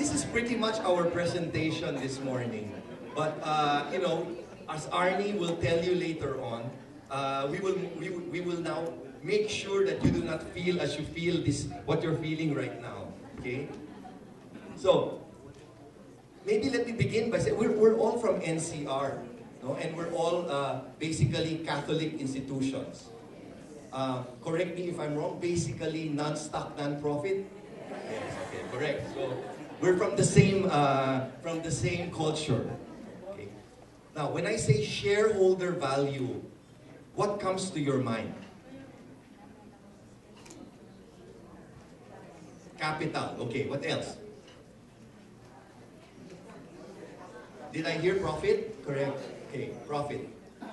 this is pretty much our presentation this morning. But you know, as Arnie will tell you later on, we will now make sure that you do not feel as you feel this what you're feeling right now. Okay. So maybe let me begin by saying we're all from NCR, no? And we're all basically Catholic institutions. Correct me if I'm wrong. Basically non-stock, non-profit. Yes, okay, correct. So we're from the same culture. Okay. Now, when I say shareholder value, what comes to your mind? Capital. Okay. What else? Did I hear profit? Correct. Okay, profit.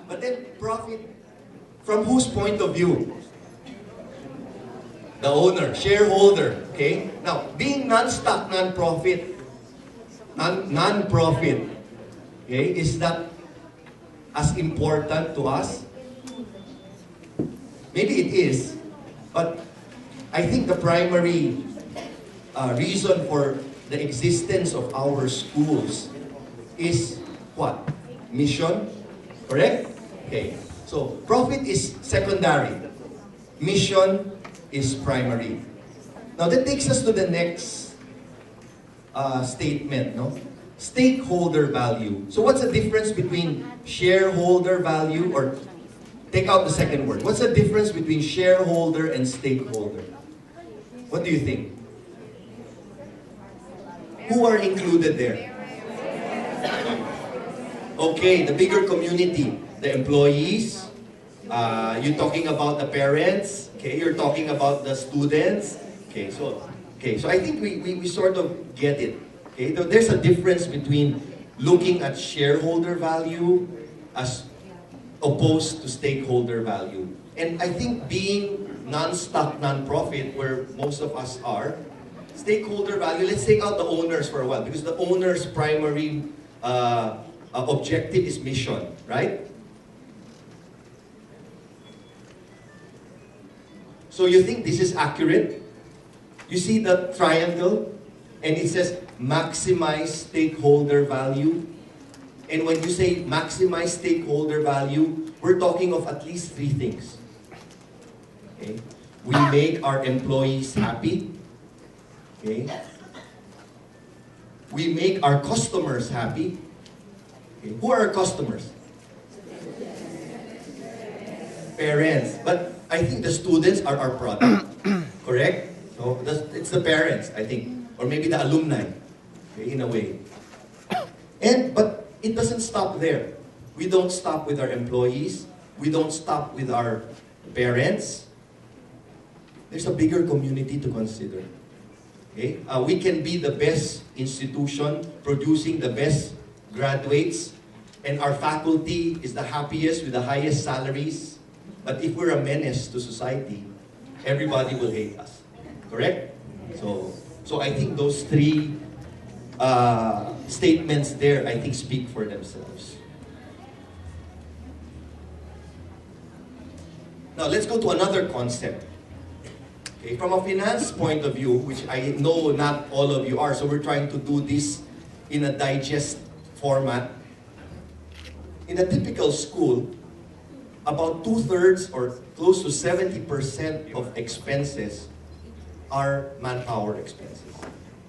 But then profit from whose point of view? The owner, shareholder. Okay. Now, being non-stock, non-profit, non-profit, okay, is that as important to us? Maybe it is, but I think the primary reason for the existence of our schools is what? Mission, correct? Okay. So, profit is secondary. Mission is primary. Now, that takes us to the next statement, no? Stakeholder value. So, what's the difference between shareholder value, or take out the second word. What's the difference between shareholder and stakeholder? What do you think? Who are included there? Okay, the bigger community. The employees, you're talking about the parents, okay, you're talking about the students, okay, so I think we sort of get it, okay. There's a difference between looking at shareholder value as opposed to stakeholder value. And I think being non-stock, non-profit, where most of us are, stakeholder value, let's take out the owners for a while, because the owner's primary objective is mission, right? So you think this is accurate? You see the triangle, and it says maximize stakeholder value. And when you say maximize stakeholder value, we're talking of at least three things. Okay? We make our employees happy. Okay? We make our customers happy. Okay? Who are our customers? Parents. But I think the students are our product, correct? So it's the parents, I think, or maybe the alumni, okay, in a way. But it doesn't stop there. We don't stop with our employees. We don't stop with our parents. There's a bigger community to consider. Okay, we can be the best institution producing the best graduates, and our faculty is the happiest with the highest salaries. But if we're a menace to society, everybody will hate us. Correct? So I think those three statements there, I think, speak for themselves. Now, let's go to another concept. Okay, from a finance point of view, which I know not all of you are, so we're trying to do this in a digest format. In a typical school, about 2/3 or close to 70% of expenses are manpower expenses.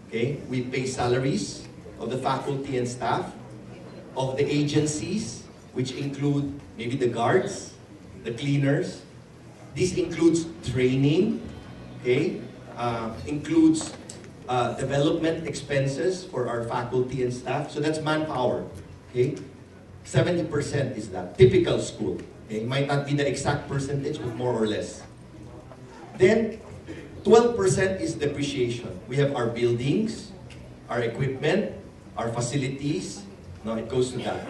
Okay? We pay salaries of the faculty and staff, of the agencies, which include maybe the guards, the cleaners. This includes training, okay? Includes development expenses for our faculty and staff. So that's manpower, okay? 70% is that, typical school. Okay, it might not be the exact percentage, but more or less. Then, 12% is depreciation. We have our buildings, our equipment, our facilities. No, it goes to that.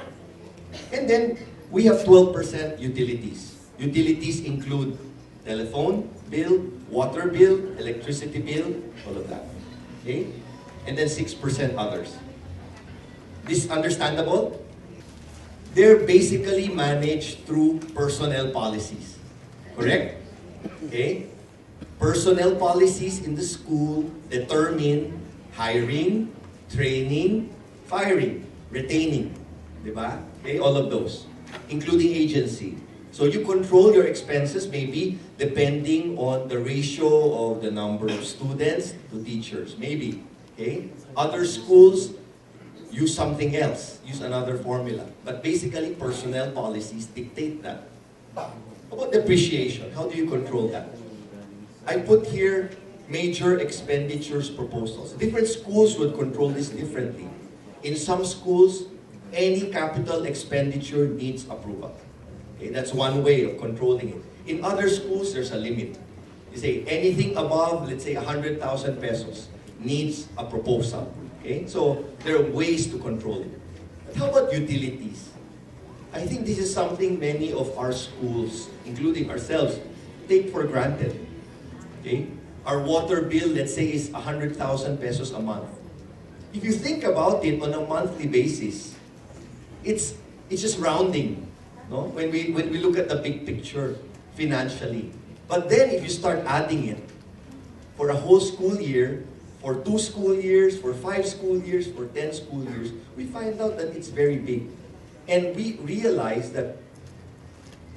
And then, we have 12% utilities. Utilities include telephone bill, water bill, electricity bill, all of that. Okay? And then 6% others. This understandable? They're basically managed through personnel policies. Correct? Okay? Personnel policies in the school determine hiring, training, firing, retaining, di ba? Okay, all of those, including agency. So you control your expenses maybe depending on the ratio of the number of students to teachers, maybe. Okay? Other schools use something else, use another formula. But basically, personnel policies dictate that. How about depreciation? How do you control that? I put here major expenditures proposals. Different schools would control this differently. In some schools, any capital expenditure needs approval. Okay, that's one way of controlling it. In other schools, there's a limit. You say anything above, let's say 100,000 pesos needs a proposal. Okay, so there are ways to control it. But how about utilities? I think this is something many of our schools, including ourselves, take for granted. Okay, our water bill, let's say, is 100,000 pesos a month. If you think about it on a monthly basis, it's just rounding. No? When we look at the big picture financially. But then if you start adding it for a whole school year, for 2 school years, for 5 school years, for 10 school years, we find out that it's very big. And we realize that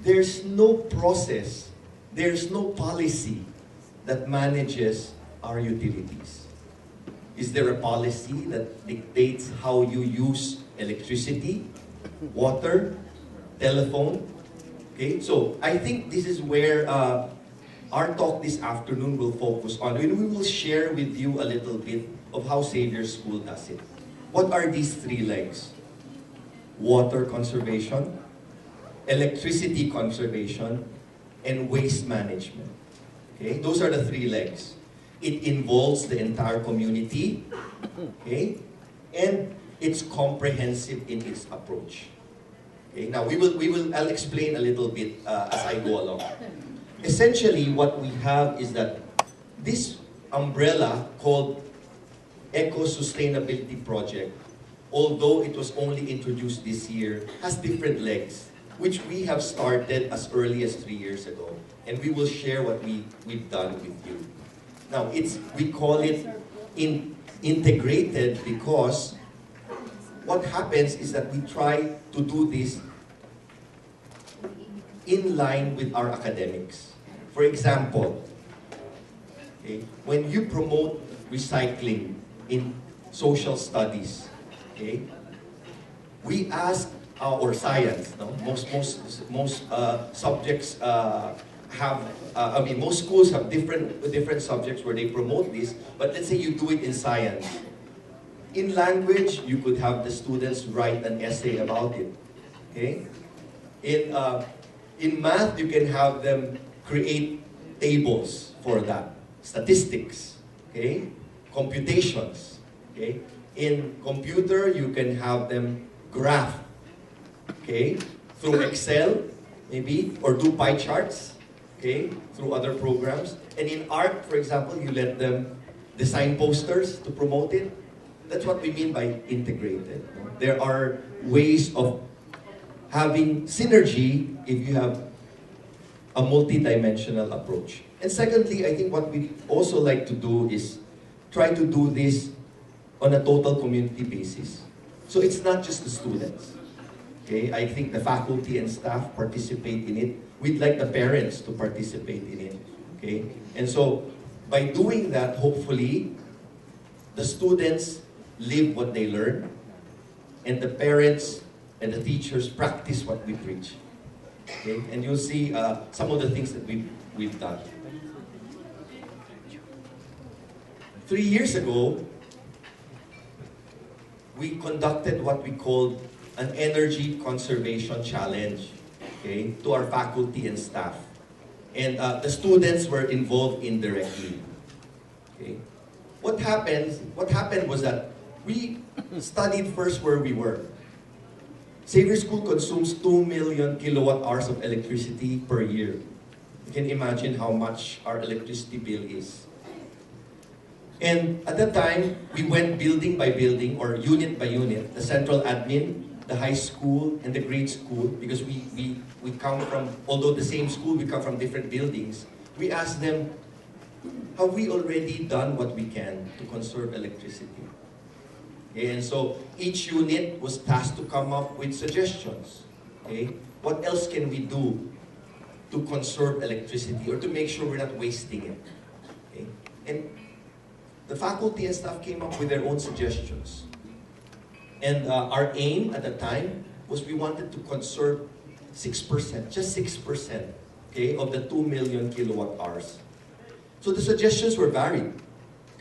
there's no process, there's no policy that manages our utilities. Is there a policy that dictates how you use electricity, water, telephone? Okay, so I think this is where our talk this afternoon will focus on. And we will share with you a little bit of how Xavier School does it. What are these 3 legs? Water conservation, electricity conservation, and waste management. Okay, those are the 3 legs. It involves the entire community, okay, and it's comprehensive in its approach. Okay, now I'll explain a little bit as I go along. Essentially, what we have is that this umbrella called Eco-Sustainability Project, although it was only introduced this year, has different legs, which we have started as early as 3 years ago. And we will share what we've done with you. Now, we call it integrated because what happens is that we try to do this in line with our academics. For example, okay, when you promote recycling in social studies, okay, we ask or science. No? Most subjects have. Most schools have different subjects where they promote this. But let's say you do it in science. In language, you could have the students write an essay about it. Okay. In math, you can have them create tables for that, statistics. Okay. Computations. Okay. In computer, you can have them graph. Okay, through Excel, maybe, or do pie charts, okay, through other programs. And in art, for example, you let them design posters to promote it. That's what we mean by integrated. There are ways of having synergy if you have a multi-dimensional approach. And secondly, I think what we also like to do is try to do this on a total community basis. So it's not just the students. Okay, I think the faculty and staff participate in it. We'd like the parents to participate in it. Okay, and so by doing that, hopefully, the students live what they learn, and the parents and the teachers practice what we preach. Okay, and you'll see some of the things that we've done. 3 years ago, we conducted what we called an energy conservation challenge, okay, to our faculty and staff. And the students were involved indirectly. Okay. What happened was that we studied first where we were. Xavier School consumes 2 million kilowatt hours of electricity per year. You can imagine how much our electricity bill is. And at that time, we went building by building or unit by unit, the central admin, the high school, and the grade school, because we come from, although the same school, we come from different buildings. We asked them, have we already done what we can to conserve electricity? Okay? And so each unit was tasked to come up with suggestions. Okay? What else can we do to conserve electricity or to make sure we're not wasting it? Okay? And the faculty and staff came up with their own suggestions. And our aim at the time was we wanted to conserve 6%, just 6%, okay, of the 2 million kilowatt hours. So the suggestions were varied.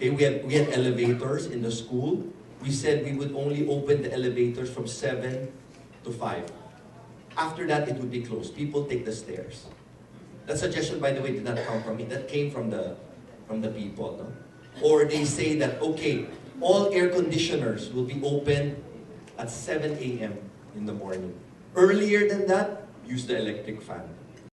Okay, we had elevators in the school. We said we would only open the elevators from 7 to 5. After that, it would be closed. People take the stairs. That suggestion, by the way, did not come from me. That came from the people. No? Or they say that, okay, all air conditioners will be open at 7 a.m. in the morning. Earlier than that, use the electric fan.